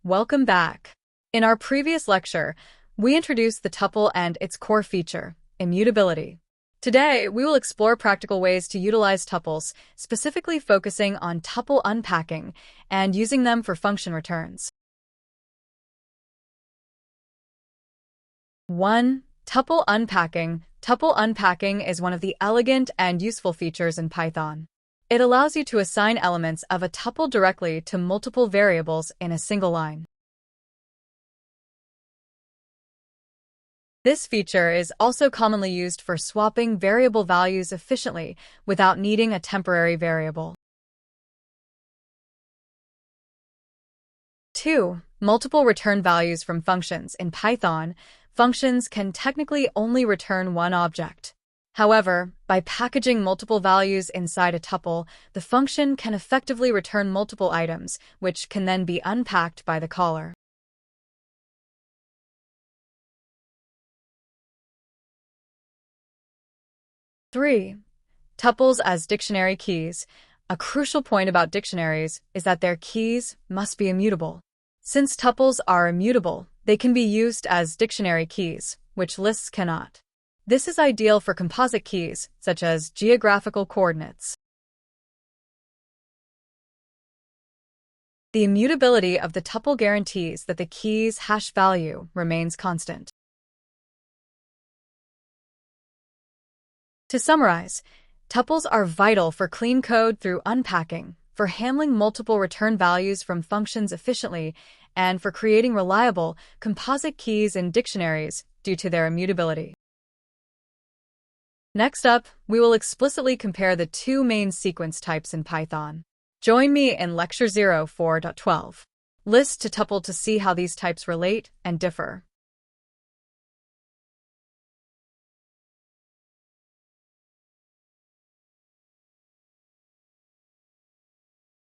Welcome back. In our previous lecture, we introduced the tuple and its core feature, immutability. Today, we will explore practical ways to utilize tuples, specifically focusing on tuple unpacking and using them for function returns. 1. Tuple unpacking. Tuple unpacking is one of the elegant and useful features in Python. It allows you to assign elements of a tuple directly to multiple variables in a single line. This feature is also commonly used for swapping variable values efficiently without needing a temporary variable. 2. Multiple return values from functions. In Python, functions can technically only return one object. However, by packaging multiple values inside a tuple, the function can effectively return multiple items, which can then be unpacked by the caller. Three. Tuples as dictionary keys. A crucial point about dictionaries is that their keys must be immutable. Since tuples are immutable, they can be used as dictionary keys, which lists cannot. This is ideal for composite keys, such as geographical coordinates. The immutability of the tuple guarantees that the key's hash value remains constant. To summarize, tuples are vital for clean code through unpacking, for handling multiple return values from functions efficiently, and for creating reliable, composite keys in dictionaries due to their immutability. Next up, we will explicitly compare the two main sequence types in Python. Join me in Lecture 04.12. List to tuple to see how these types relate and differ.